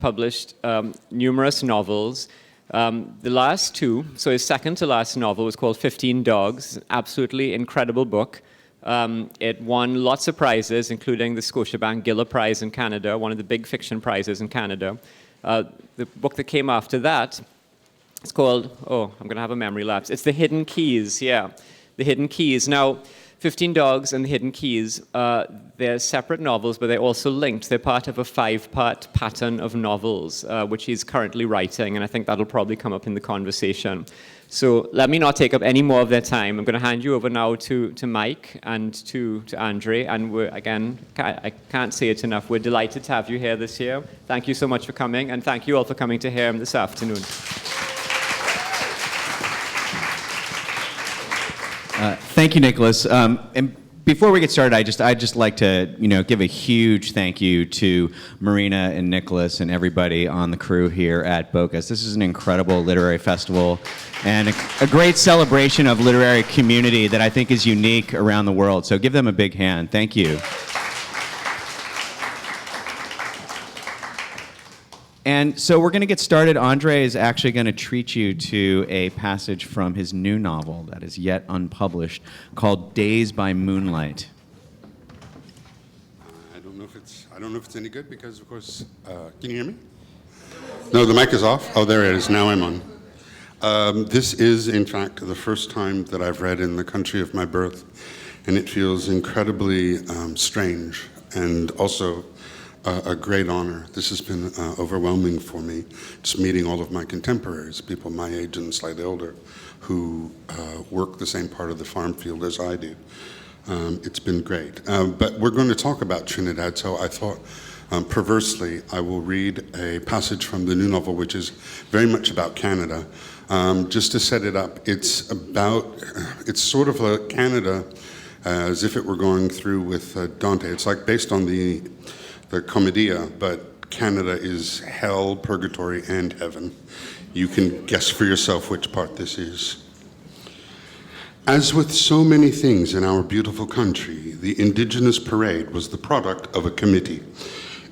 published numerous novels. The last two, so his second to last novel was called 15 Dogs, absolutely incredible book. It won lots of prizes, including the Scotiabank Giller Prize in Canada, one of the big fiction prizes in Canada. The book that came after that, it's called, I'm going to have a memory lapse. It's The Hidden Keys, yeah. The Hidden Keys. Now, 15 Dogs and The Hidden Keys, they're separate novels, but they're also linked. They're part of a 5-part pattern of novels, which he's currently writing, and I think that'll probably come up in the conversation. So let me not take up any more of their time. I'm going to hand you over now to Mike and to André, and again, I can't say it enough, we're delighted to have you here this year. Thank you so much for coming, and thank you all for coming to hear him this afternoon. Thank you, Nicholas. And before we get started, I'd just like to, give a huge thank you to Marina and Nicholas and everybody on the crew here at Bocas. This is an incredible literary festival and a great celebration of literary community that I think is unique around the world. So give them a big hand. Thank you. And so we're going to get started. André is actually going to treat you to a passage from his new novel that is yet unpublished called Dazed by Moonlight. I don't know if it's any good because, of course, can you hear me? No, the mic is off. Oh, there it is. Now I'm on. This is, in fact, the first time that I've read in the country of my birth, and it feels incredibly strange and also a great honor. This has been overwhelming for me, just meeting all of my contemporaries, people my age and slightly older, who work the same part of the farm field as I do. It's been great. But we're going to talk about Trinidad, so I thought, perversely, I will read a passage from the new novel, which is very much about Canada. Just to set it up, it's sort of a Canada as if it were going through with Dante. It's like based on the Commedia, but Canada is hell, purgatory, and heaven. You can guess for yourself which part this is. As with so many things in our beautiful country, the Indigenous Parade was the product of a committee.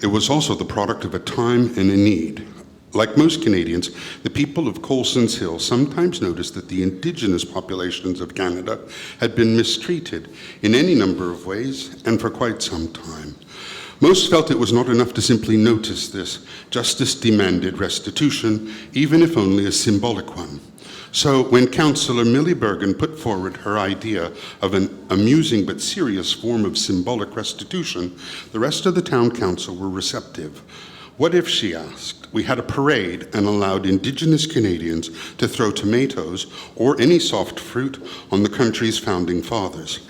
It was also the product of a time and a need. Like most Canadians, the people of Colson's Hill sometimes noticed that the Indigenous populations of Canada had been mistreated in any number of ways and for quite some time. Most felt it was not enough to simply notice this. Justice demanded restitution, even if only a symbolic one. So when Councillor Millie Bergen put forward her idea of an amusing but serious form of symbolic restitution, the rest of the town council were receptive. What if, she asked, we had a parade and allowed Indigenous Canadians to throw tomatoes or any soft fruit on the country's founding fathers?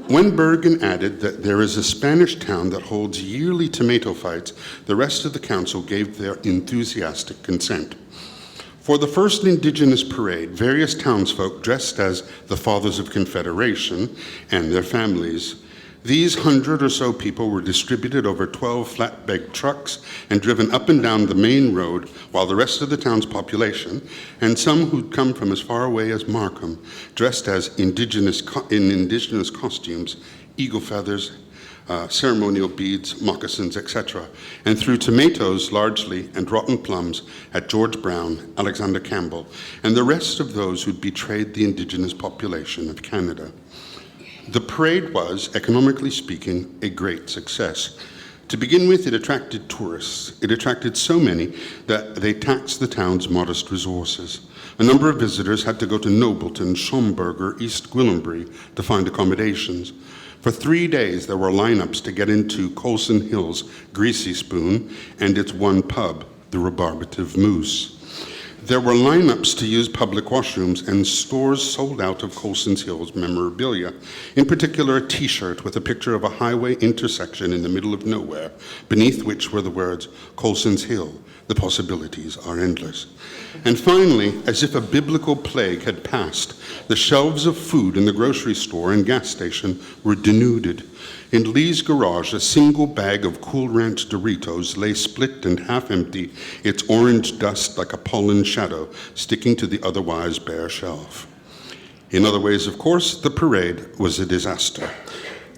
When Bergen added that there is a Spanish town that holds yearly tomato fights, the rest of the council gave their enthusiastic consent. For the first Indigenous parade, various townsfolk dressed as the Fathers of Confederation and their families. These 100 or so people were distributed over 12 flatbed trucks and driven up and down the main road, while the rest of the town's population, and some who'd come from as far away as Markham, dressed as in indigenous costumes, eagle feathers, ceremonial beads, moccasins, etc., and threw tomatoes largely and rotten plums at George Brown, Alexander Campbell, and the rest of those who'd betrayed the Indigenous population of Canada. The parade was, economically speaking, a great success. To begin with, it attracted tourists. It attracted so many that they taxed the town's modest resources. A number of visitors had to go to Nobleton, Schomberg, or East Gwillimbury to find accommodations. For 3 days, there were lineups to get into Colson Hill's Greasy Spoon and its one pub, the Rebarbative Moose. There were lineups to use public washrooms, and stores sold out of Colson's Hill's memorabilia, in particular a T-shirt with a picture of a highway intersection in the middle of nowhere, beneath which were the words, Colson's Hill, the possibilities are endless. And finally, as if a biblical plague had passed, the shelves of food in the grocery store and gas station were denuded. In Lee's garage, a single bag of Cool Ranch Doritos lay split and half empty, its orange dust like a pollen shadow sticking to the otherwise bare shelf. In other ways, of course, the parade was a disaster.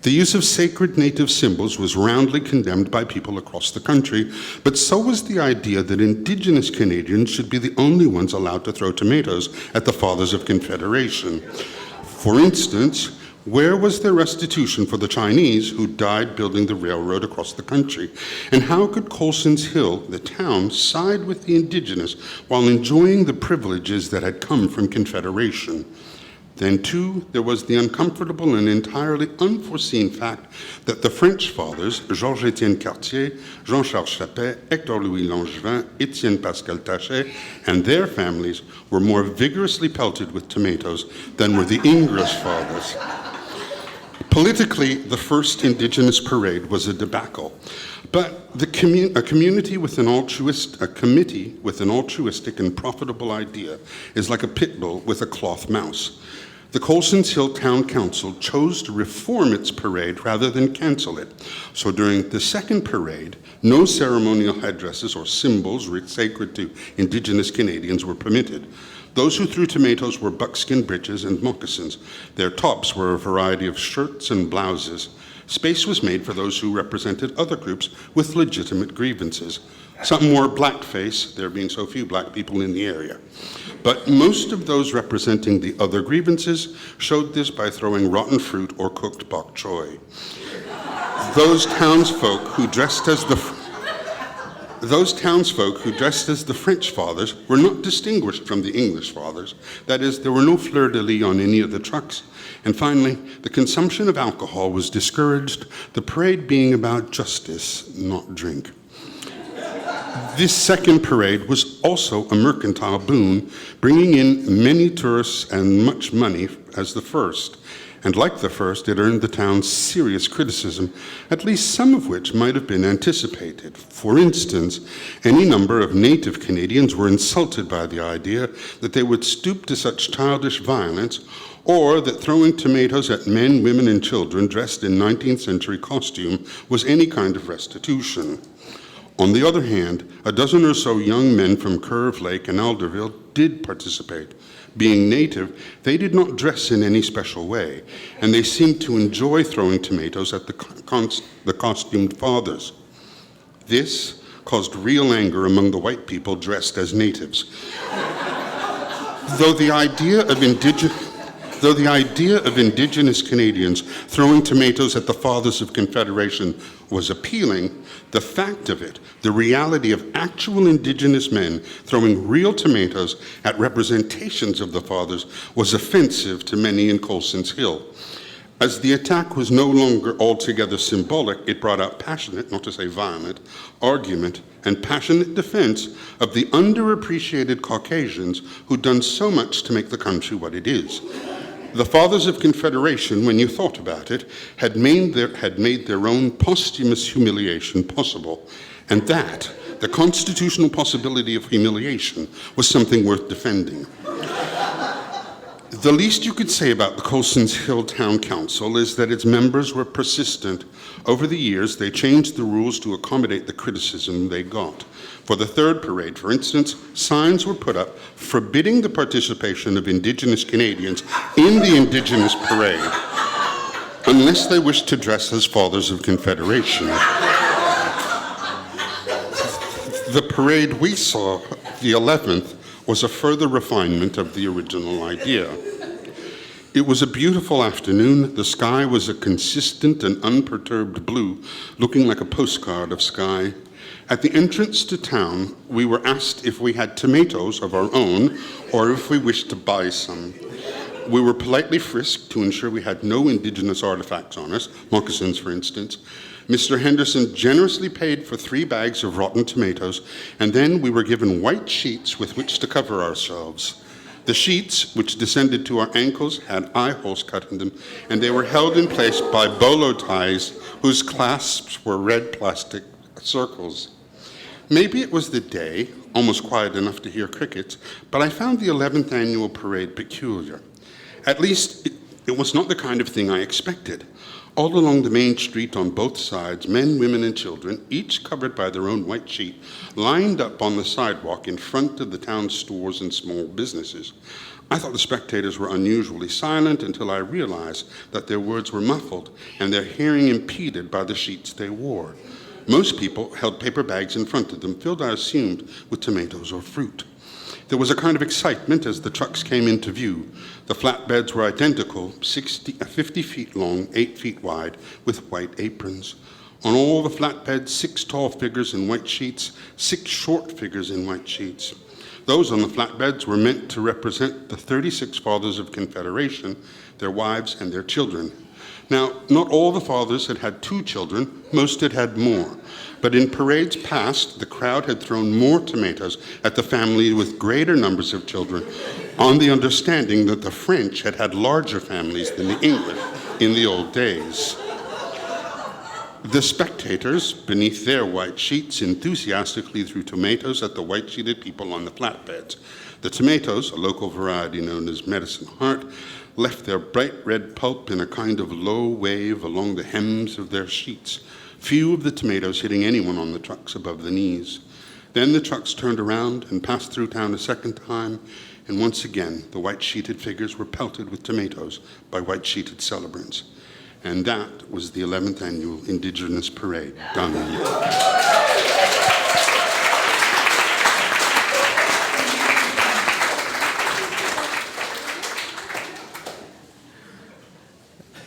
The use of sacred native symbols was roundly condemned by people across the country, but so was the idea that Indigenous Canadians should be the only ones allowed to throw tomatoes at the Fathers of Confederation. For instance, where was their restitution for the Chinese who died building the railroad across the country? And how could Colson's Hill, the town, side with the Indigenous while enjoying the privileges that had come from Confederation? Then, too, there was the uncomfortable and entirely unforeseen fact that the French fathers, Georges-Étienne Cartier, Jean-Charles Chapet, Hector-Louis Langevin, Étienne Pascal Taché, and their families were more vigorously pelted with tomatoes than were the English fathers. Politically, the first Indigenous parade was a debacle, but a committee with an altruistic and profitable idea is like a pit bull with a cloth mouse. The Colson's Hill Town Council chose to reform its parade rather than cancel it. So during the second parade, no ceremonial headdresses or symbols sacred to Indigenous Canadians were permitted. Those who threw tomatoes wore buckskin breeches and moccasins. Their tops were a variety of shirts and blouses. Space was made for those who represented other groups with legitimate grievances. Some wore blackface, there being so few black people in the area. But most of those representing the other grievances showed this by throwing rotten fruit or cooked bok choy. Those townsfolk who dressed as the French fathers were not distinguished from the English fathers. That is, there were no fleur-de-lis on any of the trucks. And finally, the consumption of alcohol was discouraged, the parade being about justice, not drink. This second parade was also a mercantile boon, bringing in many tourists and much money as the first. And like the first, it earned the town serious criticism, at least some of which might have been anticipated. For instance, any number of native Canadians were insulted by the idea that they would stoop to such childish violence, or that throwing tomatoes at men, women, and children dressed in 19th century costume was any kind of restitution. On the other hand, a dozen or so young men from Curve Lake and Alderville did participate. Being native, they did not dress in any special way, and they seemed to enjoy throwing tomatoes at the costumed fathers. This caused real anger among the white people dressed as natives. Though the idea of Indigenous Canadians throwing tomatoes at the Fathers of Confederation was appealing, the fact of it, the reality of actual Indigenous men throwing real tomatoes at representations of the Fathers, was offensive to many in Colson's Hill. As the attack was no longer altogether symbolic, it brought out passionate, not to say violent, argument and passionate defense of the underappreciated Caucasians who'd done so much to make the country what it is. The Fathers of Confederation, when you thought about it, had made their own posthumous humiliation possible, and that, the constitutional possibility of humiliation, was something worth defending. The least you could say about the Colson's Hill Town Council is that its members were persistent. Over the years, they changed the rules to accommodate the criticism they got. For the third parade, for instance, signs were put up forbidding the participation of Indigenous Canadians in the Indigenous parade unless they wished to dress as Fathers of Confederation. The parade we saw, the 11th, was a further refinement of the original idea. It was a beautiful afternoon. The sky was a consistent and unperturbed blue, looking like a postcard of sky. At the entrance to town, we were asked if we had tomatoes of our own or if we wished to buy some. We were politely frisked to ensure we had no Indigenous artifacts on us, moccasins for instance. Mr. Henderson generously paid for 3 bags of rotten tomatoes, and then we were given white sheets with which to cover ourselves. The sheets, which descended to our ankles, had eye holes cut in them, and they were held in place by bolo ties whose clasps were red plastic circles. Maybe it was the day, almost quiet enough to hear crickets, but I found the 11th annual parade peculiar. At least, it was not the kind of thing I expected. All along the main street on both sides, men, women, and children, each covered by their own white sheet, lined up on the sidewalk in front of the town's stores and small businesses. I thought the spectators were unusually silent until I realized that their words were muffled and their hearing impeded by the sheets they wore. Most people held paper bags in front of them, filled, I assumed, with tomatoes or fruit. There was a kind of excitement as the trucks came into view. The flatbeds were identical, 50 feet long, 8 feet wide, with white aprons. On all the flatbeds, 6 tall figures in white sheets, 6 short figures in white sheets. Those on the flatbeds were meant to represent the 36 fathers of Confederation, their wives and their children. Now, not all the fathers had had 2 children, most had had more. But in parades past, the crowd had thrown more tomatoes at the family with greater numbers of children, on the understanding that the French had had larger families than the English in the old days. The spectators, beneath their white sheets, enthusiastically threw tomatoes at the white-sheeted people on the flatbeds. The tomatoes, a local variety known as Medicine Heart, left their bright red pulp in a kind of low wave along the hems of their sheets, few of the tomatoes hitting anyone on the trucks above the knees. Then the trucks turned around and passed through town a second time, and once again the white-sheeted figures were pelted with tomatoes by white-sheeted celebrants. And that was the 11th annual Indigenous Parade done.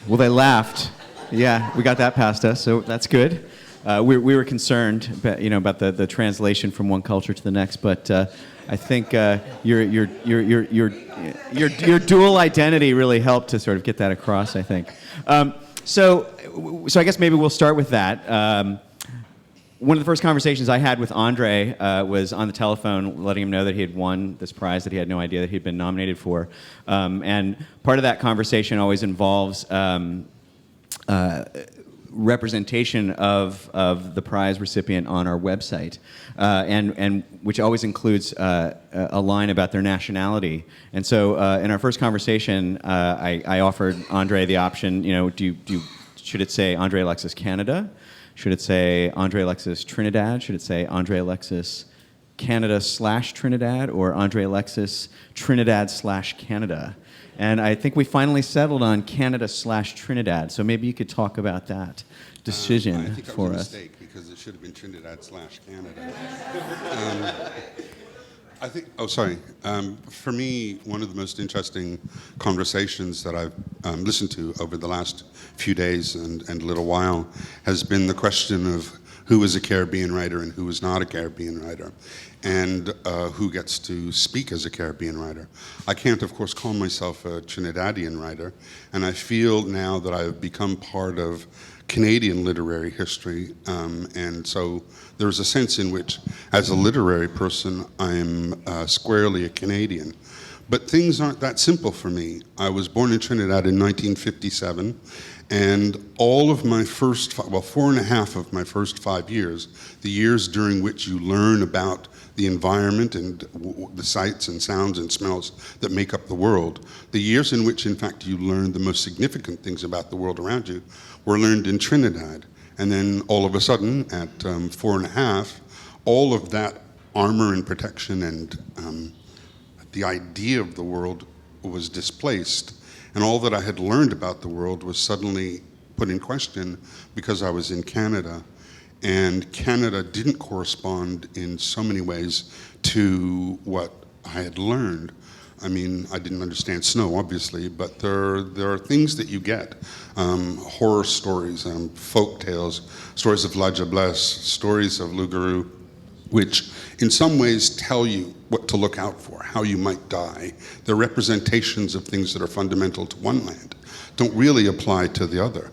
Well, they laughed. Yeah, we got that past us, so that's good. We were concerned, about the translation from one culture to the next, but I think your dual identity really helped to sort of get that across, I think. So I guess maybe we'll start with that. One of the first conversations I had with André was on the telephone, letting him know that he had won this prize that he had no idea that he'd been nominated for. And part of that conversation always involves representation of the prize recipient on our website, and which always includes a line about their nationality. And so in our first conversation, I offered André the option, should it say André Alexis Canada? Should it say André Alexis Trinidad? Should it say André Alexis Canada/Trinidad, or André Alexis Trinidad/Canada? And I think we finally settled on Canada/Trinidad. So maybe you could talk about that decision for us. I think that was a mistake, because it should have been Trinidad/Canada. For me, one of the most interesting conversations that I've listened to over the last few days and a little while has been the question of who is a Caribbean writer and who is not a Caribbean writer, and who gets to speak as a Caribbean writer. I can't, of course, call myself a Trinidadian writer, and I feel now that I've become part of Canadian literary history, and so there's a sense in which, as a literary person, I'm squarely a Canadian. But things aren't that simple for me. I was born in Trinidad in 1957, and all of my 4.5 of my first 5 years, the years during which you learn about the environment and the sights and sounds and smells that make up the world, the years in which, in fact, you learn the most significant things about the world around you, were learned in Trinidad. And then all of a sudden, at 4.5, all of that armor and protection and the idea of the world was displaced. And all that I had learned about the world was suddenly put in question because I was in Canada. And Canada didn't correspond in so many ways to what I had learned. I mean, I didn't understand snow, obviously, but there are things that you get. Horror stories, folk tales, stories of La Jablesse, stories of Lougarou, which in some ways tell you what to look out for, how you might die. They're representations of things that are fundamental to one land, don't really apply to the other.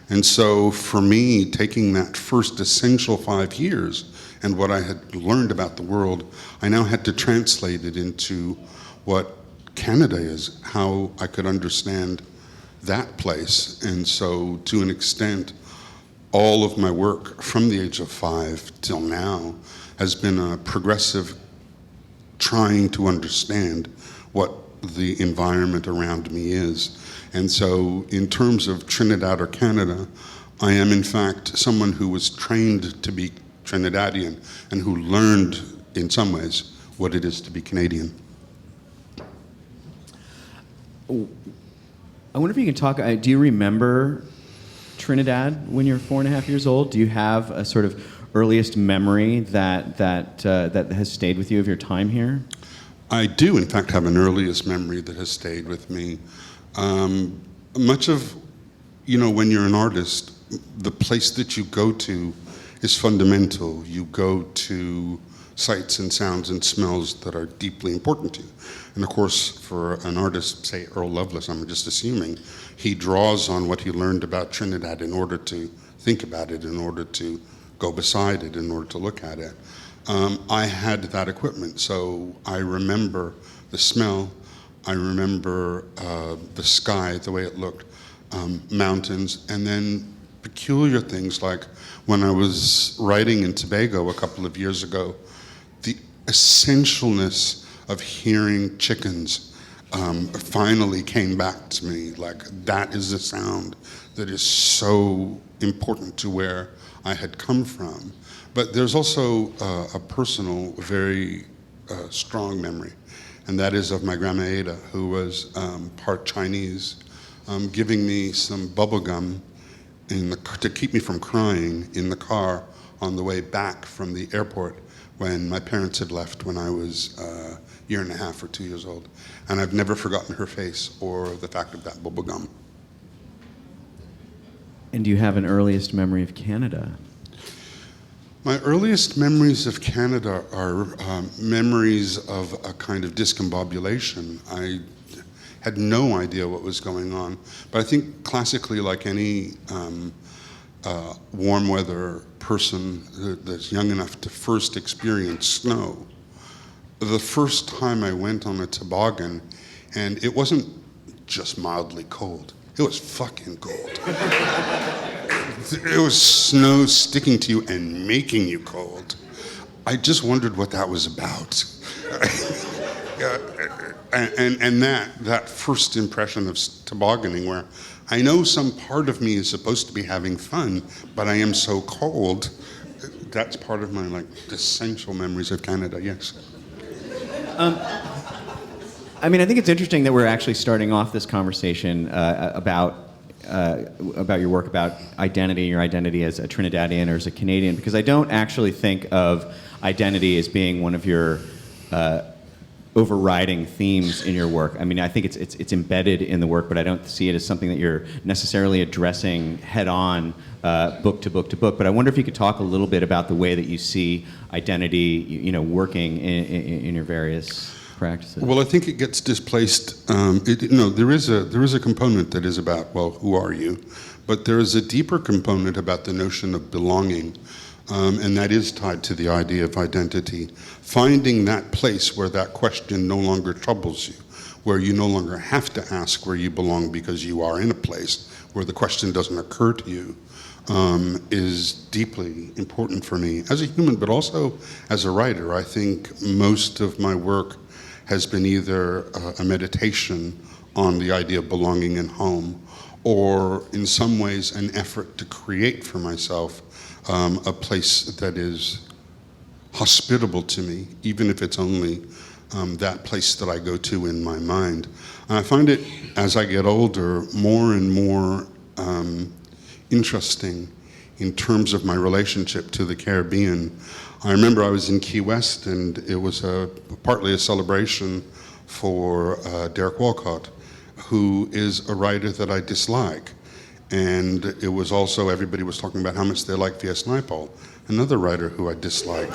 And so for me, taking that first essential 5 years and what I had learned about the world, I now had to translate it into what Canada is, how I could understand that place. And so to an extent, all of my work from the age of 5 till now has been a progressive trying to understand what the environment around me is. And so in terms of Trinidad or Canada, I am in fact someone who was trained to be Trinidadian and who learned in some ways what it is to be Canadian. I wonder if you can talk, do you remember Trinidad when you're 4.5 years old? Do you have a sort of earliest memory that has stayed with you of your time here? I do, in fact, have an earliest memory that has stayed with me. Much of, when you're an artist, the place that you go to is fundamental. You go to sights and sounds and smells that are deeply important to you. And of course, for an artist, say Earl Lovelace, I'm just assuming, he draws on what he learned about Trinidad in order to think about it, in order to go beside it, in order to look at it. I had that equipment, so I remember the smell, I remember the sky, the way it looked, mountains, and then peculiar things like when I was writing in Tobago a couple of years ago, the essentialness of hearing chickens finally came back to me. Like, that is a sound that is so important to where I had come from. But there's also a personal, very strong memory, and that is of my grandma Ada, who was part Chinese, giving me some bubble gum to keep me from crying in the car on the way back from the airport when my parents had left when I was a year and a half or 2 years old. And I've never forgotten her face or the fact of that bubble gum. And do you have an earliest memory of Canada? My earliest memories of Canada are memories of a kind of discombobulation. I had no idea what was going on. But I think classically, like any warm weather person that's young enough to first experience snow, the first time I went on a toboggan, and it wasn't just mildly cold, it was fucking cold. It was snow sticking to you and making you cold. I just wondered what that was about. And that first impression of tobogganing, where I know some part of me is supposed to be having fun, but I am so cold, that's part of my essential memories of Canada, yes. I think it's interesting that we're actually starting off this conversation about your work about identity, your identity as a Trinidadian or as a Canadian, because I don't actually think of identity as being one of your overriding themes in your work. I think it's embedded in the work, but I don't see it as something that you're necessarily addressing head-on, book to book to book. But I wonder if you could talk a little bit about the way that you see identity, working in your various practices. Well, I think it gets displaced. There is a component that is about, well, who are you? But there is a deeper component about the notion of belonging. And that is tied to the idea of identity. Finding that place where that question no longer troubles you, where you no longer have to ask where you belong because you are in a place where the question doesn't occur to you, is deeply important for me as a human, but also as a writer. I think most of my work has been either a meditation on the idea of belonging and home, or in some ways an effort to create for myself a place that is hospitable to me, even if it's only that place that I go to in my mind. And I find it, as I get older, more and more interesting in terms of my relationship to the Caribbean. I remember I was in Key West, and it was partly a celebration for Derek Walcott, who is a writer that I dislike. And it was also, everybody was talking about how much they like V.S. Naipaul, another writer who I dislike.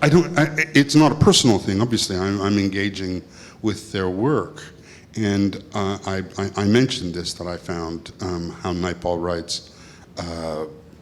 It's not a personal thing, obviously. I'm engaging with their work. And I mentioned this, that I found how Naipaul writes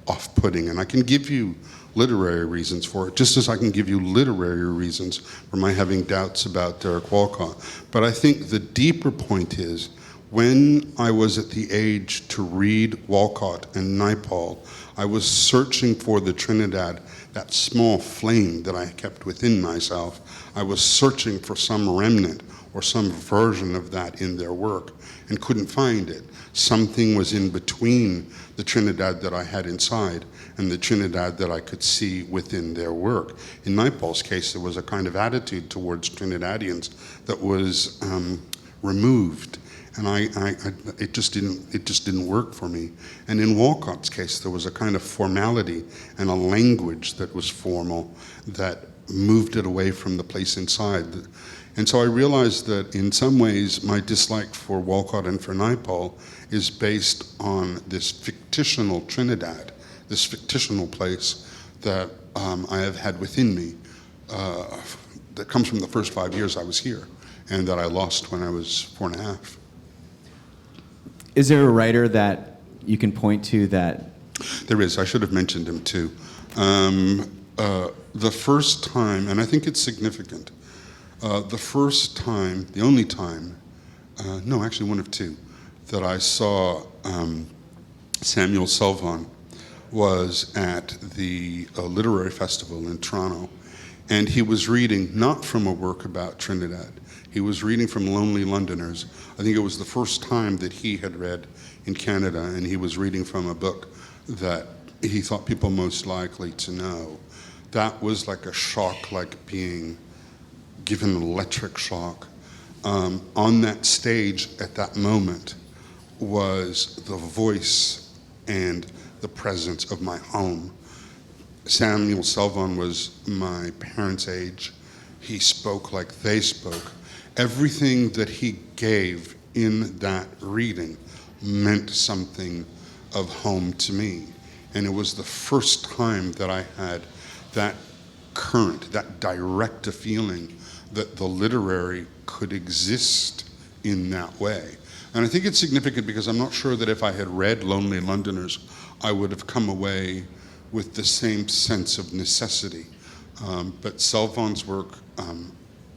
off-putting. And I can give you literary reasons for it, just as I can give you literary reasons for my having doubts about Derek Walcott. But I think the deeper point is, when I was at the age to read Walcott and Naipaul, I was searching for the Trinidad, that small flame that I kept within myself. I was searching for some remnant or some version of that in their work and couldn't find it. Something was in between the Trinidad that I had inside and the Trinidad that I could see within their work. In Naipaul's case, there was a kind of attitude towards Trinidadians that was removed, and it just didn't work for me. And in Walcott's case, there was a kind of formality and a language that was formal that moved it away from the place inside. And so I realized that in some ways my dislike for Walcott and for Naipaul is based on this fictional Trinidad, this fictional place that I have had within me that comes from the first 5 years I was here and that I lost when I was 4.5. Is there a writer that you can point to that? There is. I should have mentioned him too. The first time, and I think it's significant, the first time, the only time, no, actually one of two, that I saw Samuel Selvon was at the literary festival in Toronto, and he was reading not from a work about Trinidad. He was reading from Lonely Londoners. I think it was the first time that he had read in Canada, and he was reading from a book that he thought people most likely to know. That was like a shock, like being given an electric shock. On that stage at that moment was the voice and the presence of my home. Samuel Selvon was my parents' age. He spoke like they spoke. Everything that he gave in that reading meant something of home to me. And it was the first time that I had that current, that direct feeling that the literary could exist in that way. And I think it's significant because I'm not sure that if I had read Lonely Londoners, I would have come away with the same sense of necessity. But Selvon's work,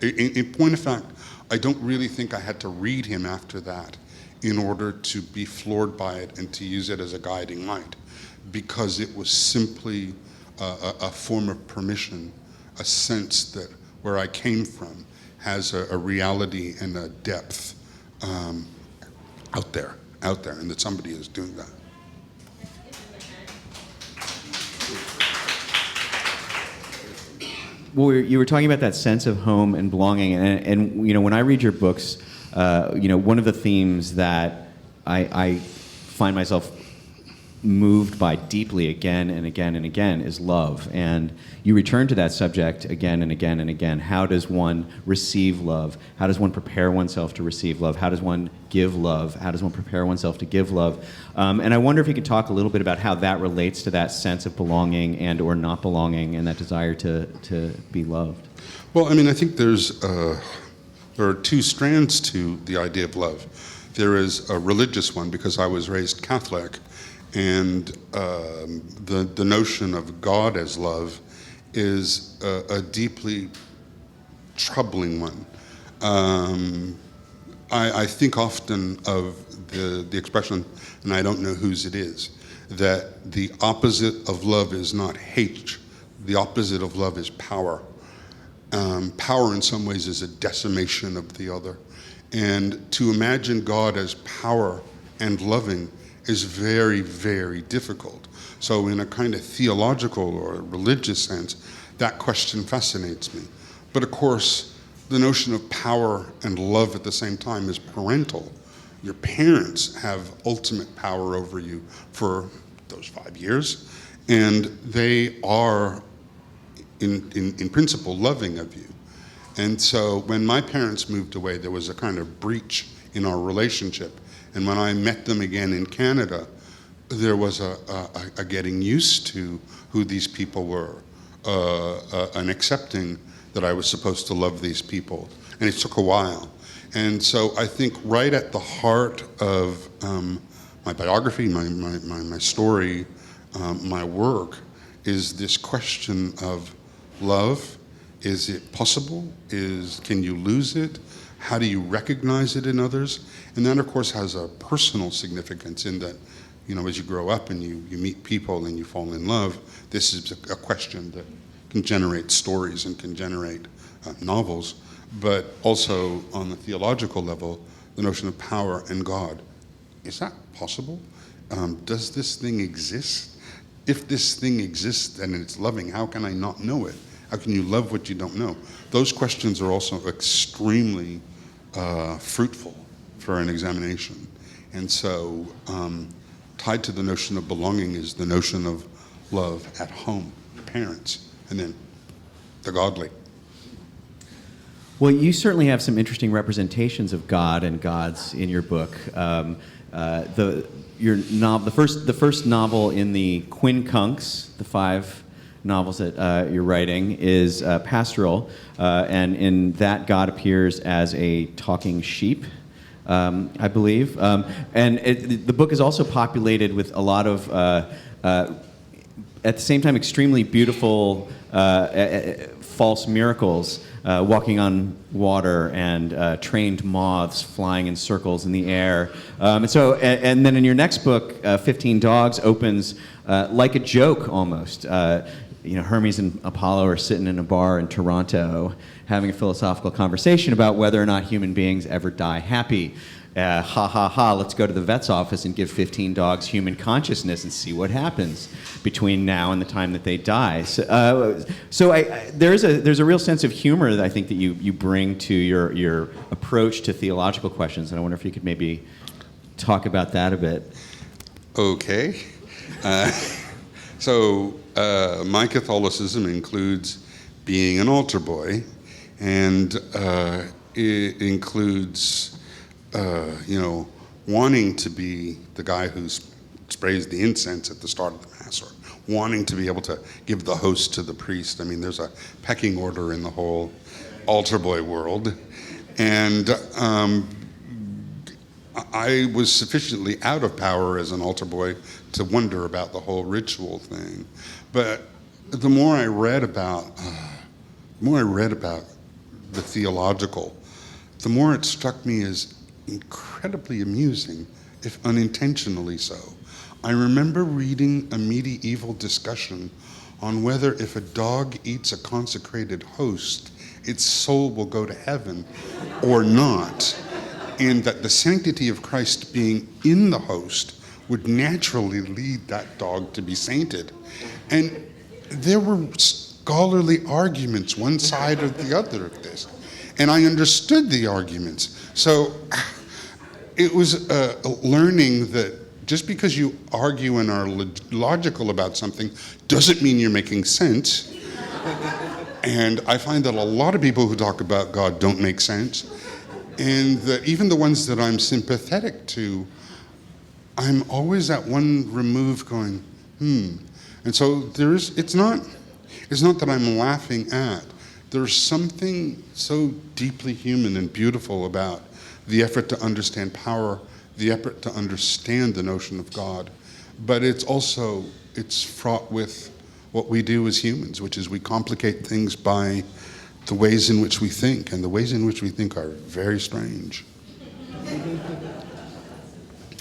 in point of fact, I don't really think I had to read him after that in order to be floored by it and to use it as a guiding light, because it was simply a form of permission, a sense that where I came from has a reality and a depth out there, and that somebody is doing that. Well, you were talking about that sense of home and belonging, and you know, when I read your books, you know, one of the themes that I find myself moved by deeply again and again and again is love. And you return to that subject again and again and again. How does one receive love? How does one prepare oneself to receive love? How does one give love? How does one prepare oneself to give love? And I wonder if you could talk a little bit about how that relates to that sense of belonging and or not belonging and that desire to be loved. Well, I mean, I think there are two strands to the idea of love. There is a religious one, because I was raised Catholic, and the notion of God as love is a deeply troubling one. I think often of the expression, and I don't know whose it is, that the opposite of love is not hate. The opposite of love is power. Power in some ways is a decimation of the other. And to imagine God as power and loving is very, very difficult. So in a kind of theological or religious sense, that question fascinates me. But of course, the notion of power and love at the same time is parental. Your parents have ultimate power over you for those 5 years, and they are, in principle, loving of you. And so when my parents moved away, there was a kind of breach in our relationship. And when I met them again in Canada, there was a getting used to who these people were, an accepting that I was supposed to love these people. And it took a while. And so I think right at the heart of my biography, my story, my work, is this question of love. Is it possible? Can you lose it? How do you recognize it in others? And that, of course, has a personal significance in that, you know, as you grow up and you meet people and you fall in love, this is a question that can generate stories and can generate novels, but also on the theological level, the notion of power and God. Is that possible? Does this thing exist? If this thing exists and it's loving, how can I not know it? How can you love what you don't know? Those questions are also extremely fruitful for an examination. And so tied to the notion of belonging is the notion of love at home, parents, and then the godly. Well, you certainly have some interesting representations of God and gods in your book. The first novel in the Quincunx, the 5 novels that you're writing, is pastoral, and in that God appears as a talking sheep, I believe. The book is also populated with a lot of, at the same time, extremely beautiful false miracles, walking on water and trained moths flying in circles in the air. And then in your next book, 15 Dogs opens like a joke almost. Hermes and Apollo are sitting in a bar in Toronto having a philosophical conversation about whether or not human beings ever die happy. Ha ha ha, let's go to the vet's office and give 15 dogs human consciousness and see what happens between now and the time that they die. There's a real sense of humor that I think that you bring to your approach to theological questions, and I wonder if you could maybe talk about that a bit. Okay. My Catholicism includes being an altar boy, and it includes wanting to be the guy who sprays the incense at the start of the Mass, or wanting to be able to give the host to the priest. I mean, there's a pecking order in the whole altar boy world. And I was sufficiently out of power as an altar boy to wonder about the whole ritual thing. But the more I read about the theological, the more it struck me as incredibly amusing, if unintentionally so. I remember reading a medieval discussion on whether if a dog eats a consecrated host, its soul will go to heaven or not, and that the sanctity of Christ being in the host would naturally lead that dog to be sainted. And there were scholarly arguments, one side or the other of this, and I understood the arguments. So it was learning that just because you argue and are logical about something doesn't mean you're making sense. And I find that a lot of people who talk about God don't make sense. And even the ones that I'm sympathetic to, I'm always at one remove going, And so it's not that I'm laughing at. There's something so deeply human and beautiful about the effort to understand power, the effort to understand the notion of God. But it's fraught with what we do as humans, which is we complicate things by the ways in which we think, and the ways in which we think are very strange.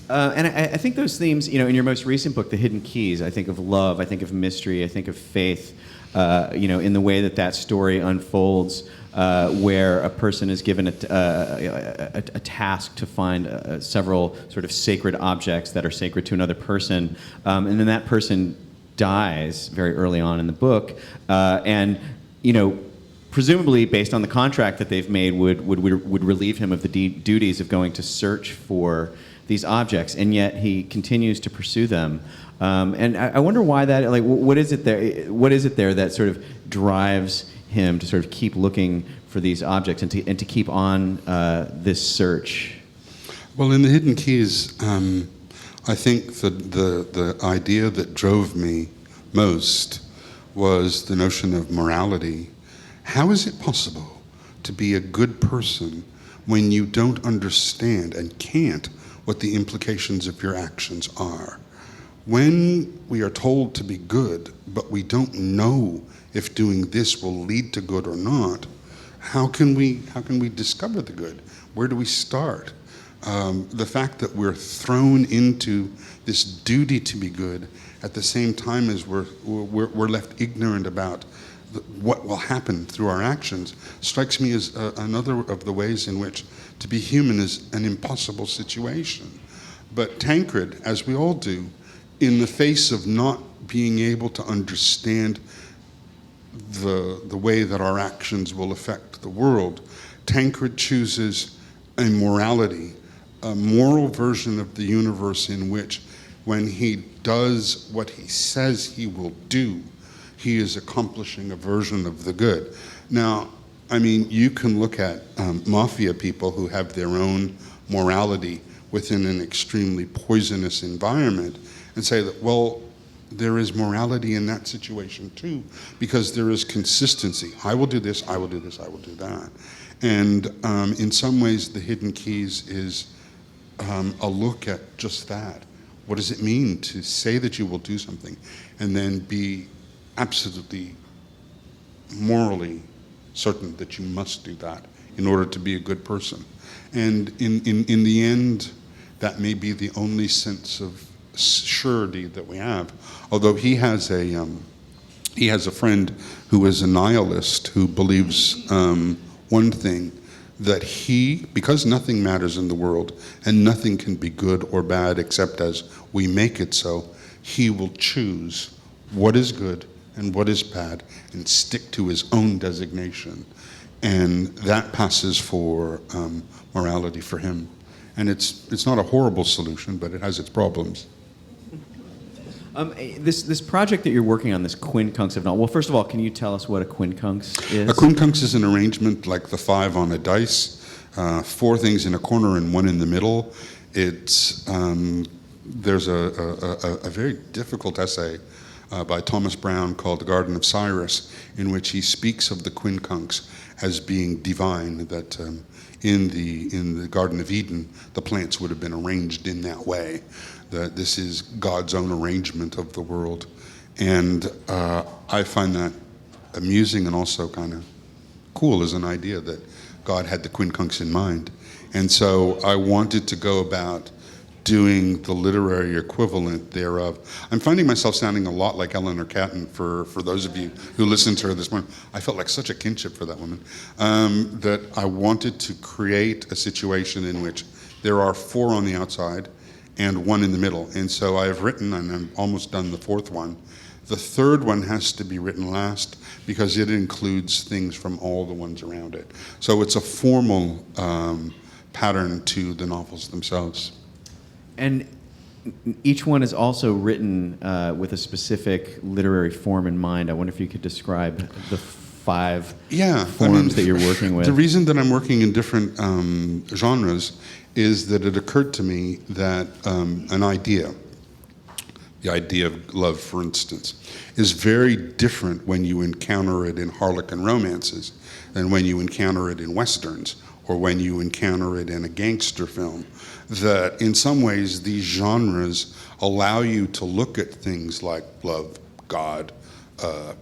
And I think those themes, in your most recent book, The Hidden Keys, I think of love, I think of mystery, I think of faith, in the way that story unfolds, where a person is given a task to find several sort of sacred objects that are sacred to another person, and then that person dies very early on in the book, and presumably based on the contract that they've made would relieve him of the duties of going to search for these objects, and yet he continues to pursue them. And I wonder why that. Like, what is it there? What is it there that sort of drives him to sort of keep looking for these objects and to keep on this search? Well, in The Hidden Keys, I think the idea that drove me most was the notion of morality. How is it possible to be a good person when you don't understand and can't what the implications of your actions are? When we are told to be good, but we don't know if doing this will lead to good or not, how can we discover the good? Where do we start? The fact that we're thrown into this duty to be good at the same time as we're left ignorant about what will happen through our actions strikes me as another of the ways in which to be human is an impossible situation. But Tancred, as we all do, in the face of not being able to understand the way that our actions will affect the world, Tancred chooses a morality, a moral version of the universe in which when he does what he says he will do, he is accomplishing a version of the good. Now, I mean, you can look at mafia people who have their own morality within an extremely poisonous environment and say that, well, there is morality in that situation too, because there is consistency. I will do this, I will do this, I will do that. And in some ways, the Hidden Keys is a look at just that. What does it mean to say that you will do something and then be absolutely morally certain that you must do that in order to be a good person? And in the end, that may be the only sense of surety that we have. Although he has a friend who is a nihilist who believes one thing, that because nothing matters in the world and nothing can be good or bad except as we make it so, he will choose what is good and what is bad and stick to his own designation. And that passes for morality for him. And it's not a horrible solution, but it has its problems. This project that you're working on, this quincunx of novel. Well, first of all, can you tell us what a quincunx is? A quincunx is an arrangement like the 5 on a dice, 4 things in a corner and 1 in the middle. There's a very difficult essay by Thomas Brown called The Garden of Cyrus, in which he speaks of the quincunx as being divine, that in the Garden of Eden, the plants would have been arranged in that way, that this is God's own arrangement of the world. And I find that amusing and also kind of cool as an idea that God had the quincunx in mind. And so I wanted to go about doing the literary equivalent thereof. I'm finding myself sounding a lot like Eleanor Catton for those of you who listened to her this morning. I felt like such a kinship for that woman, that I wanted to create a situation in which there are 4 on the outside and 1 in the middle. And so I have written, and I'm almost done the 4th one. The 3rd one has to be written last because it includes things from all the ones around it. So it's a formal pattern to the novels themselves. And each one is also written with a specific literary form in mind. I wonder if you could describe the 5 forms that you're working with. The reason that I'm working in different genres is that it occurred to me that an idea, the idea of love, for instance, is very different when you encounter it in Harlequin romances than when you encounter it in Westerns or when you encounter it in a gangster film. That in some ways these genres allow you to look at things like love, God,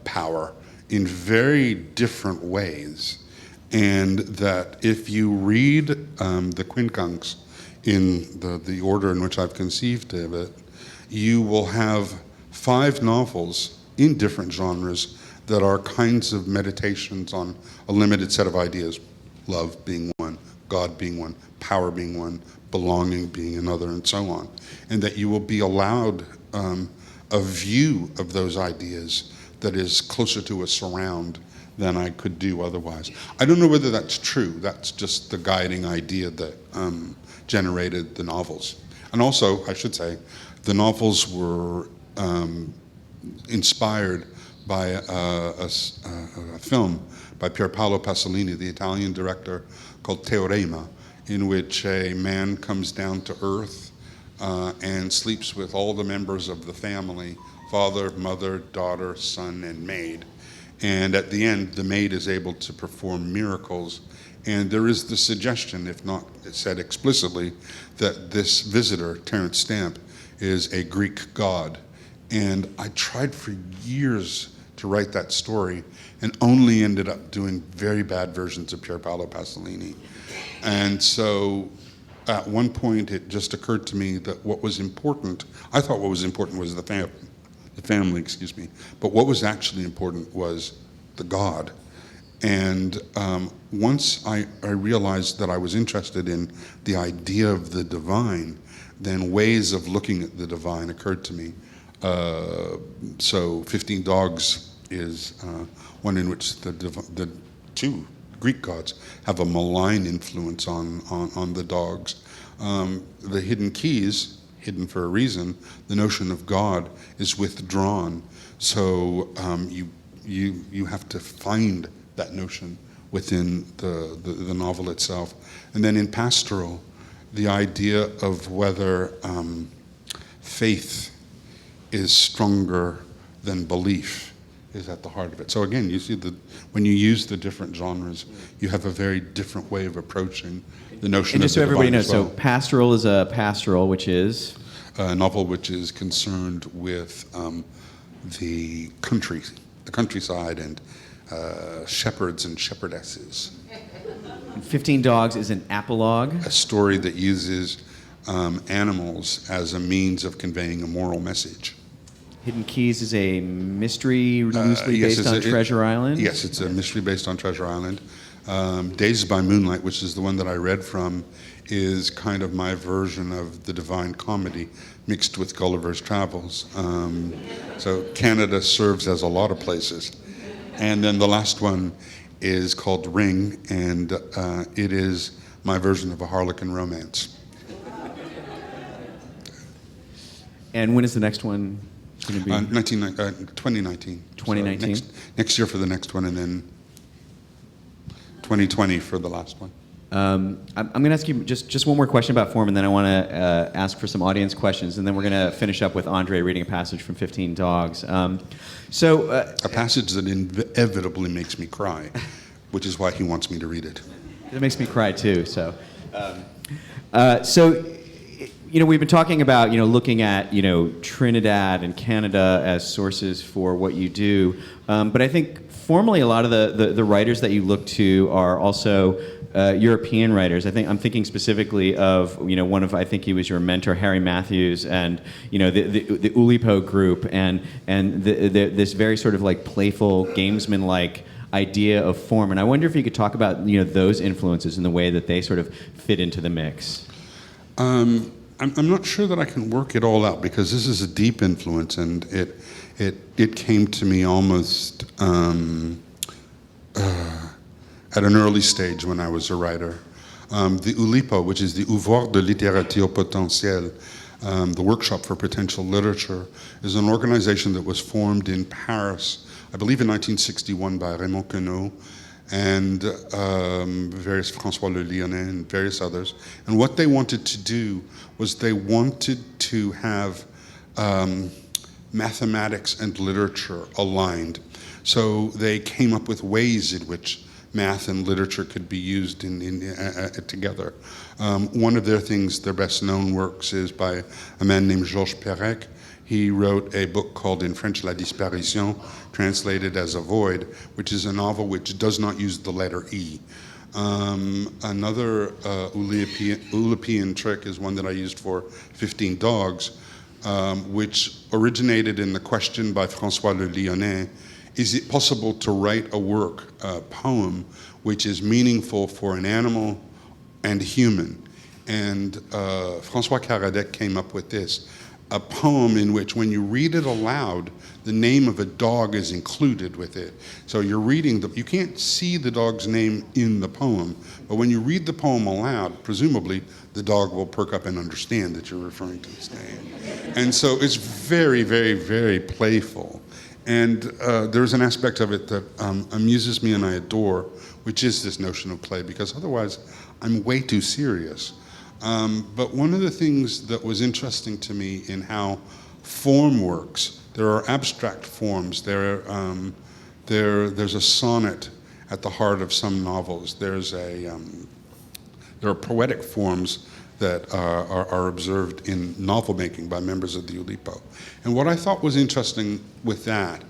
power in very different ways. And that if you read the quincunx in the order in which I've conceived of it, you will have 5 novels in different genres that are kinds of meditations on a limited set of ideas. Love being one, God being one, power being one, belonging being another, and so on. And that you will be allowed a view of those ideas that is closer to a surround than I could do otherwise. I don't know whether that's true. That's just the guiding idea that generated the novels. And also, I should say, the novels were inspired by a film by Pier Paolo Pasolini, the Italian director, called Teorema, in which a man comes down to earth and sleeps with all the members of the family, father, mother, daughter, son, and maid. And at the end, the maid is able to perform miracles. And there is the suggestion, if not said explicitly, that this visitor, Terence Stamp, is a Greek god. And I tried for years to write that story and only ended up doing very bad versions of Pier Paolo Pasolini. And so at one point it just occurred to me that what was important, I thought what was important was the family, but what was actually important was the God. And once I realized that I was interested in the idea of the divine, then ways of looking at the divine occurred to me. So 15 Dogs is one in which the two Greek gods have a malign influence on the dogs. The hidden keys, hidden for a reason, the notion of God is withdrawn. So you have to find that notion within the novel itself. And then in Pastoral, the idea of whether faith is stronger than belief is at the heart of it. So again, you see when you use the different genres, you have a very different way of approaching the notion of the divine. And just so everybody knows, as well. so Pastoral is a pastoral, which is? A novel which is concerned with the countryside and shepherds and shepherdesses. And 15 Dogs is an apologue. A story that uses animals as a means of conveying a moral message. Hidden Keys is a mystery loosely based on Treasure Island. Yes, it's a mystery based on Treasure Island. Dazed by Moonlight, which is the one that I read from, is kind of my version of the Divine Comedy mixed with Gulliver's Travels. So Canada serves as a lot of places. And then the last one is called Ring, and it is my version of a Harlequin romance. And when is the next one going to be? 2019. 2019. So next year for the next one, and then 2020 for the last one. I'm going to ask you just one more question about form, and then I want to ask for some audience questions, and then we're going to finish up with André reading a passage from 15 Dogs. A passage that inevitably makes me cry, which is why he wants me to read it. It makes me cry too. We've been talking about looking at Trinidad and Canada as sources for what you do, but I think formally a lot of the writers that you look to are also European writers. I'm thinking specifically of one of, I think he was your mentor, Harry Matthews, and the Oulipo group, and this very sort of like playful gamesman-like idea of form. And I wonder if you could talk about those influences and the way that they sort of fit into the mix. I'm not sure that I can work it all out, because this is a deep influence, and it came to me almost at an early stage when I was a writer. The Oulipo, which is the Ouvroir de Littérature Potentielle, the Workshop for Potential Literature, is an organization that was formed in Paris, I believe in 1961, by Raymond Queneau and various François Le Lyonnais and various others. And what they wanted to do was they wanted to have mathematics and literature aligned. So they came up with ways in which math and literature could be used together. One of their best known works is by a man named Georges Perec. He wrote a book called in French La Disparition, translated as A Void, which is a novel which does not use the letter E. Another Oulipian trick is one that I used for 15 Dogs, which originated in the question by François Le Lyonnais: is it possible to write a work, a poem, which is meaningful for an animal and a human? And François Caradec came up with this, a poem in which when you read it aloud, the name of a dog is included with it. So you're reading, you can't see the dog's name in the poem, but when you read the poem aloud, presumably the dog will perk up and understand that you're referring to its name. And so it's very, very, very playful. And there's an aspect of it that amuses me and I adore, which is this notion of play, because otherwise I'm way too serious. But one of the things that was interesting to me in how form works, there are abstract forms. There's a sonnet at the heart of some novels. There are poetic forms that are observed in novel making by members of the Oulipo. And what I thought was interesting with that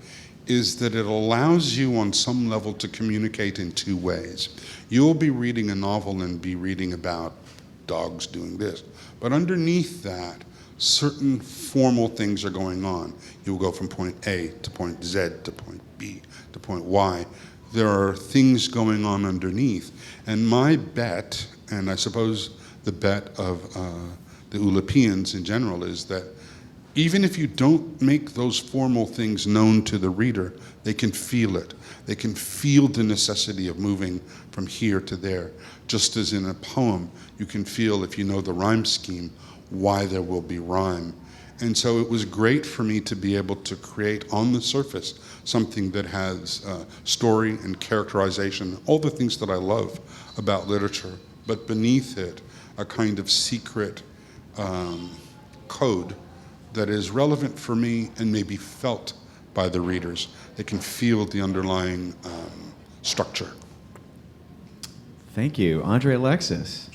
is that it allows you on some level to communicate in two ways. You'll be reading a novel and be reading about dogs doing this, but underneath that certain formal things are going on. You will go from point A to point Z to point B to point Y. There are things going on underneath. And my bet, and I suppose the bet of the Ulipians in general, is that even if you don't make those formal things known to the reader, they can feel it. They can feel the necessity of moving from here to there. Just as in a poem, you can feel, if you know the rhyme scheme, why there will be rhyme. And so it was great for me to be able to create on the surface something that has story and characterization, all the things that I love about literature, but beneath it, a kind of secret code that is relevant for me and maybe felt by the readers. They can feel the underlying structure. Thank you. André, Alexis.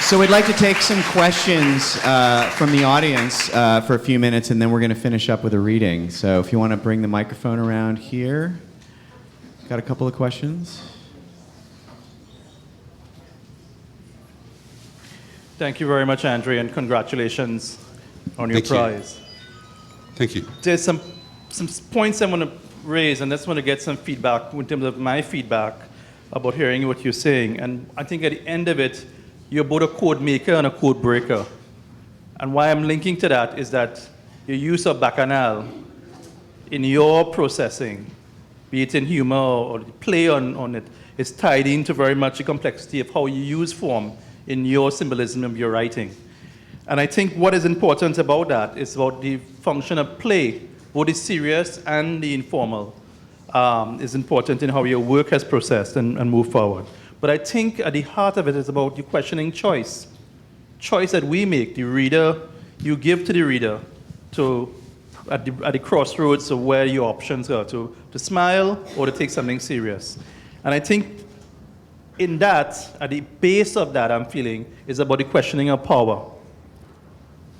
So we'd like to take some questions from the audience for a few minutes, and then we're going to finish up with a reading. So if you want to bring the microphone around here. Got a couple of questions? Thank you very much, André, and congratulations on your prize. Thank you. There's some points I want to raise, and I just want to get some feedback in terms of my feedback about hearing what you're saying. And I think at the end of it, you're both a code maker and a code breaker. And why I'm linking to that is that your use of bacchanal in your processing, be it in humor or play on it, is tied into very much the complexity of how you use form in your symbolism of your writing. And I think what is important about that is about the function of play, both the serious and the informal, is important in how your work has processed and moved forward. But I think at the heart of it is about you questioning choice. Choice that we make, the reader, you give to the reader at the crossroads of where your options are, to smile or to take something serious. And I think in that, at the base of that, I'm feeling, is about the questioning of power.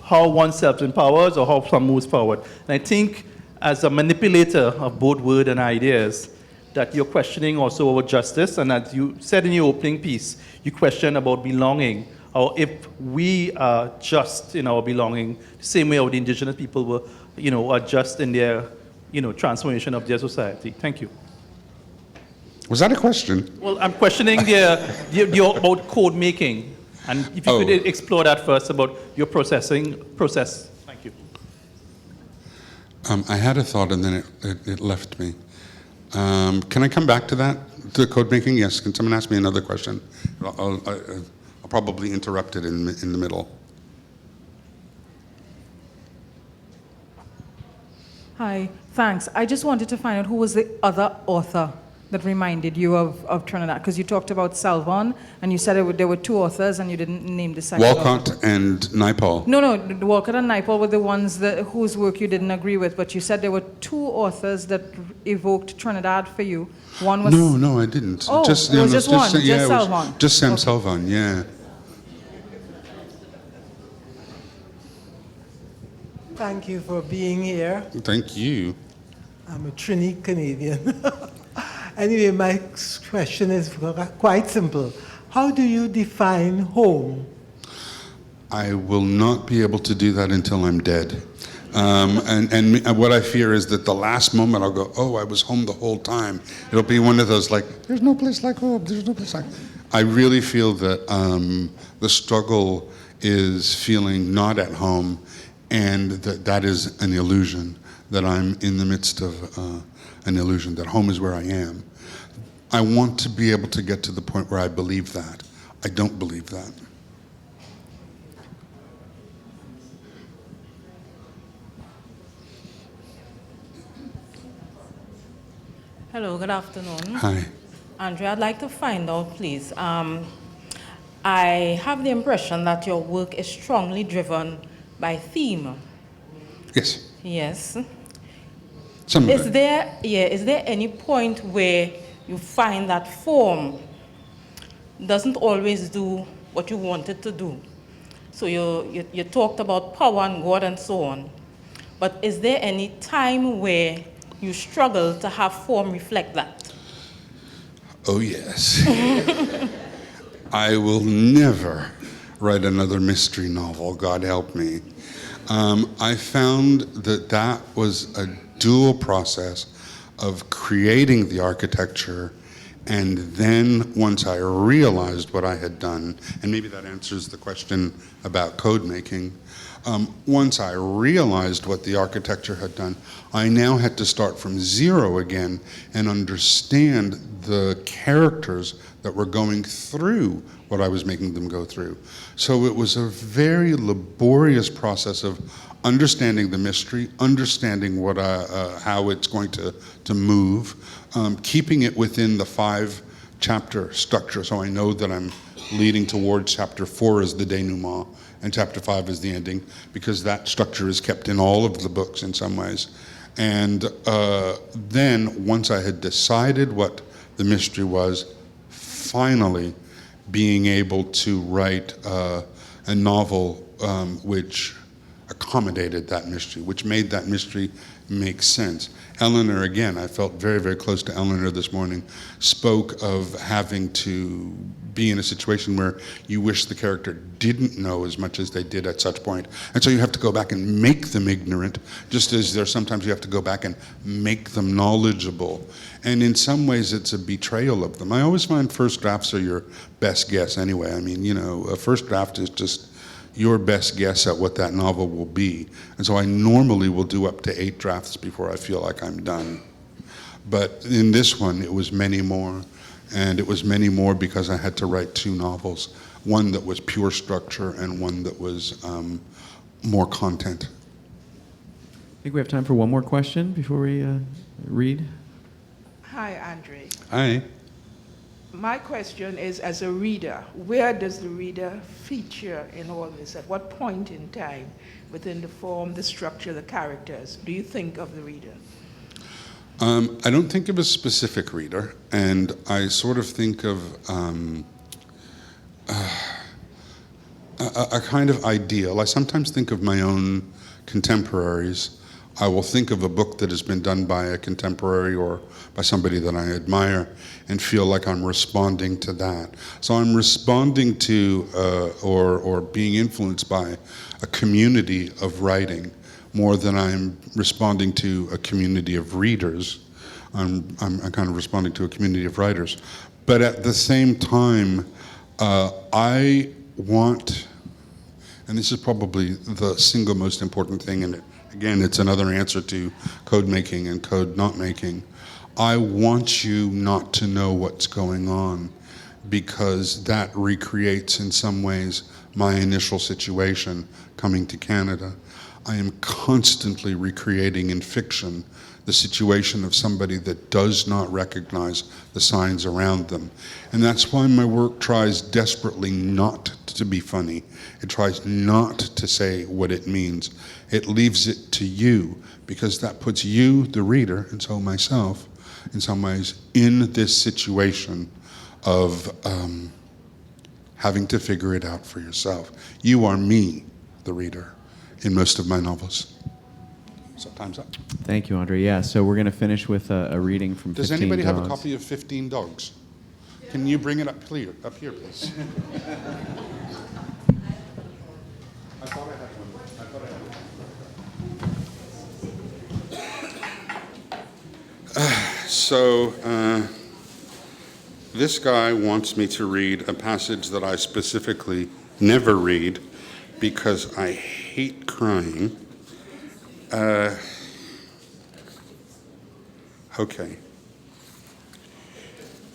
How oneself empowers or how some moves forward. And I think as a manipulator of both word and ideas, that you're questioning also about justice, and as you said in your opening piece, you question about belonging, or if we are just in our belonging, the same way how the indigenous people were, are just in their, transformation of their society. Thank you. Was that a question? Well, I'm questioning the about code making, and if you could explore that first about your process. Thank you. I had a thought and then it left me. Can I come back to that, to code making? Yes. Can someone ask me another question? I'll probably interrupt it in the middle. Hi, thanks. I just wanted to find out who was the other author that reminded you of Trinidad, because you talked about Salvon, and you said there were two authors, and you didn't name the second Walcott author. and Naipaul. No, Walcott and Naipaul were the ones whose work you didn't agree with, but you said there were two authors that evoked Trinidad for you. One was... No, I didn't. Oh, just one, just Salvon. Just Sam Salvon, yeah. Thank you for being here. Thank you. I'm a Trini Canadian. Anyway, my question is quite simple. How do you define home? I will not be able to do that until I'm dead. And what I fear is that the last moment I'll go, oh, I was home the whole time. It'll be one of those like, there's no place like home, there's no place like... I really feel that the struggle is feeling not at home, and that is an illusion, that I'm in the midst of an illusion, that home is where I am. I want to be able to get to the point where I believe that. I don't believe that. Hello, good afternoon. Hi. André, I'd like to find out, please. I have the impression that your work is strongly driven by theme. Yes. Yes. Some of Is it. there any point where you find that form doesn't always do what you want it to do? So you talked about power and God and so on. But is there any time where you struggle to have form reflect that? Oh, yes. I will never write another mystery novel, God help me. I found that was a dual process of creating the architecture, and then once I realized what I had done, and maybe that answers the question about code making, once I realized what the architecture had done, I now had to start from zero again and understand the characters that were going through what I was making them go through. So it was a very laborious process of understanding the mystery, understanding what how it's going to move, keeping it within the 5-chapter structure, so I know that I'm leading towards chapter 4 as the denouement, and chapter 5 is the ending, because that structure is kept in all of the books in some ways. And then, once I had decided what the mystery was, finally being able to write a novel which accommodated that mystery, which made that mystery make sense. Eleanor, again, I felt very, very close to Eleanor this morning, spoke of having to be in a situation where you wish the character didn't know as much as they did at such point. And so you have to go back and make them ignorant, just as there's sometimes you have to go back and make them knowledgeable. And in some ways it's a betrayal of them. I always find first drafts are your best guess anyway. I mean, you know, a first draft is just your best guess at what that novel will be. And so I normally will do up to 8 drafts before I feel like I'm done. But in this one, it was many more. And it was many more because I had to write 2 novels, one that was pure structure and one that was more content. I think we have time for one more question before we read. Hi, André. Hi. My question is, as a reader, where does the reader feature in all this? At what point in time, within the form, the structure, the characters, do you think of the reader? I don't think of a specific reader, and I sort of think of a kind of ideal. I sometimes think of my own contemporaries. I will think of a book that has been done by a contemporary or by somebody that I admire and feel like I'm responding to that. So I'm responding to or being influenced by a community of writing more than I'm responding to a community of readers. I'm kind of responding to a community of writers. But at the same time, I want, and this is probably the single most important thing, and again, it's another answer to code making and code not making. I want you not to know what's going on, because that recreates in some ways my initial situation coming to Canada. I am constantly recreating in fiction the situation of somebody that does not recognize the signs around them. And that's why my work tries desperately not to be funny. It tries not to say what it means. It leaves it to you, because that puts you, the reader, and so myself, in some ways, in this situation of having to figure it out for yourself. You are me, the reader, in most of my novels. So time's up. Thank you, André. Yeah, so we're going to finish with a reading from 15 Does anybody Dogs. have a copy of 15 Dogs? Can you bring it up here, please? I thought I had one. So this guy wants me to read a passage that I specifically never read because I hate crying. Okay.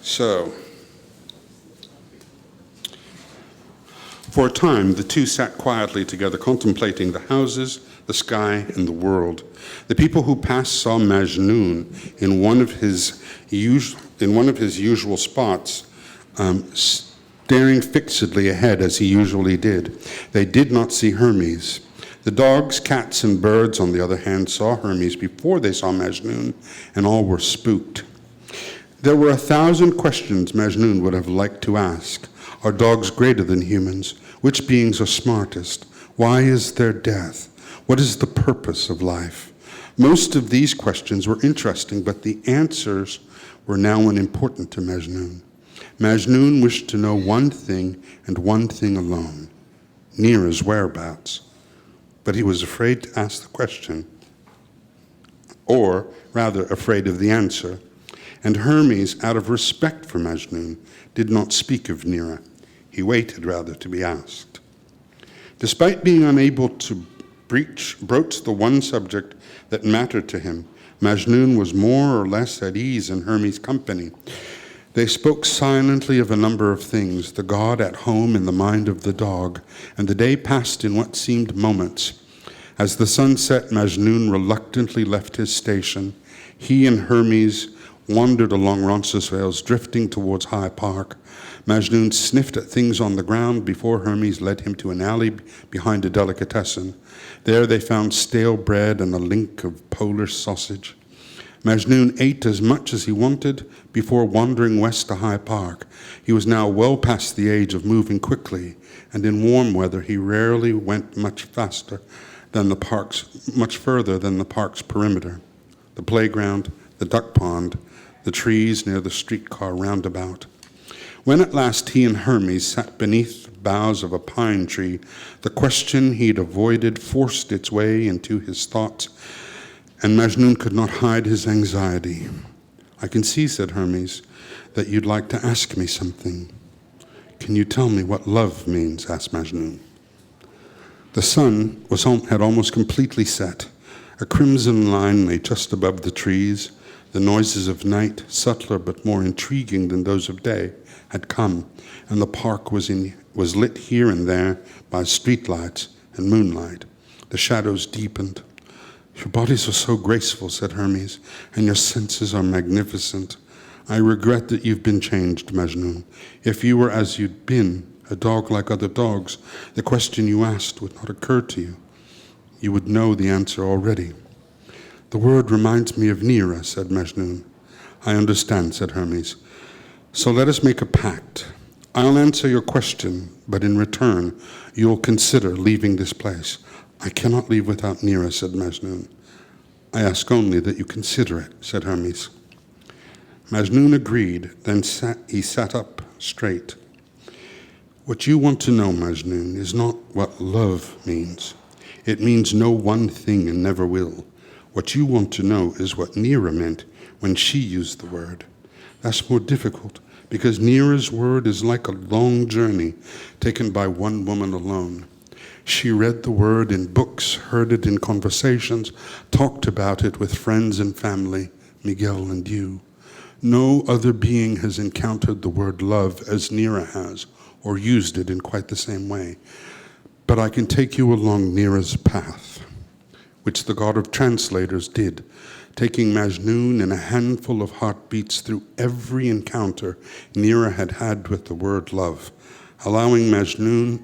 So, for a time, the two sat quietly together, contemplating the houses, the sky, and the world. The people who passed saw Majnoon in one of his usual spots, staring fixedly ahead as he usually did. They did not see Hermes. The dogs, cats, and birds, on the other hand, saw Hermes before they saw Majnoon, and all were spooked. There were 1,000 questions Majnoon would have liked to ask. Are dogs greater than humans? Which beings are smartest? Why is there death? What is the purpose of life? Most of these questions were interesting, but the answers were now unimportant to Majnoon. Majnoon wished to know one thing and one thing alone. Neera's whereabouts. But he was afraid to ask the question, or rather afraid of the answer, and Hermes, out of respect for Majnun, did not speak of Neera. He waited, rather, to be asked. Despite being unable to broach the one subject that mattered to him, Majnun was more or less at ease in Hermes' company. They spoke silently of a number of things, the god at home in the mind of the dog, and the day passed in what seemed moments. As the sun set, Majnun reluctantly left his station. He and Hermes wandered along Roncesvalles, drifting towards High Park. Majnun sniffed at things on the ground before Hermes led him to an alley behind a delicatessen. There they found stale bread and a link of Polish sausage. Majnun ate as much as he wanted before wandering west to High Park. He was now well past the age of moving quickly, and in warm weather he rarely went much further than the park's perimeter. The playground, the duck pond, the trees near the streetcar roundabout. When at last he and Hermes sat beneath the boughs of a pine tree, the question he'd avoided forced its way into his thoughts, and Majnun could not hide his anxiety. "I can see," said Hermes, "that you'd like to ask me something." "Can you tell me what love means?" asked Majnun. The sun had almost completely set. A crimson line lay just above the trees. The noises of night, subtler but more intriguing than those of day, had come, and the park was lit here and there by streetlights and moonlight. The shadows deepened. "Your bodies are so graceful," said Hermes, "and your senses are magnificent. I regret that you've been changed, Majnun. If you were as you'd been, a dog like other dogs, the question you asked would not occur to you. You would know the answer already." "The word reminds me of Neera," said Majnun. "I understand," said Hermes. "So let us make a pact. I'll answer your question, but in return, you'll consider leaving this place." "I cannot leave without Neera," said Majnun. "I ask only that you consider it," said Hermes. Majnun agreed, then he sat up straight. "What you want to know, Majnun, is not what love means. It means no one thing and never will. What you want to know is what Neera meant when she used the word. That's more difficult, because Neera's word is like a long journey taken by one woman alone. She read the word in books, heard it in conversations, talked about it with friends and family, Miguel and you. No other being has encountered the word love as Neera has, or used it in quite the same way. But I can take you along Neera's path, which the god of translators did, taking Majnun in a handful of heartbeats through every encounter Neera had had with the word love, allowing Majnun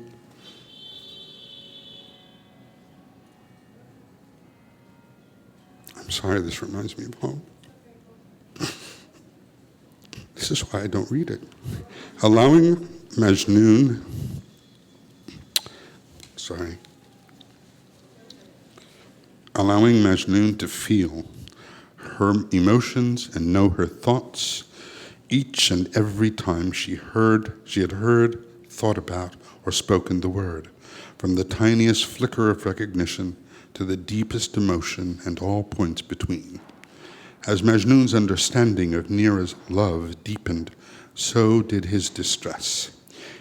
I'm sorry, this reminds me of home. This is why I don't read it. Allowing Majnun to feel her emotions and know her thoughts each and every time she had heard, thought about, or spoken the word, from the tiniest flicker of recognition to the deepest emotion and all points between. As Majnun's understanding of Neera's love deepened, so did his distress.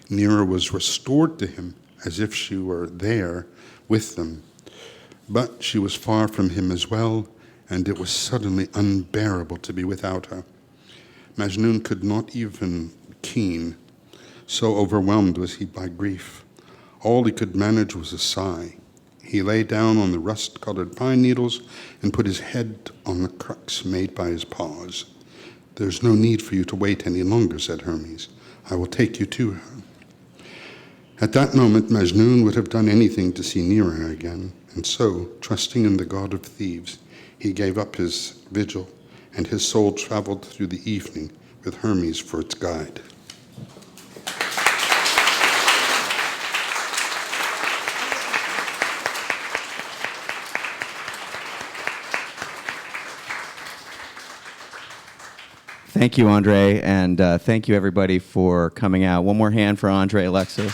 Neera was restored to him as if she were there with them, but she was far from him as well, and it was suddenly unbearable to be without her. Majnun could not even keen, so overwhelmed was he by grief. All he could manage was a sigh. He lay down on the rust-colored pine needles and put his head on the crux made by his paws. "There's no need for you to wait any longer," said Hermes. "I will take you to her." At that moment, Majnun would have done anything to see Neera again, and so, trusting in the god of thieves, he gave up his vigil, and his soul traveled through the evening with Hermes for its guide. Thank you, André, and thank you, everybody, for coming out. One more hand for André, Alexis.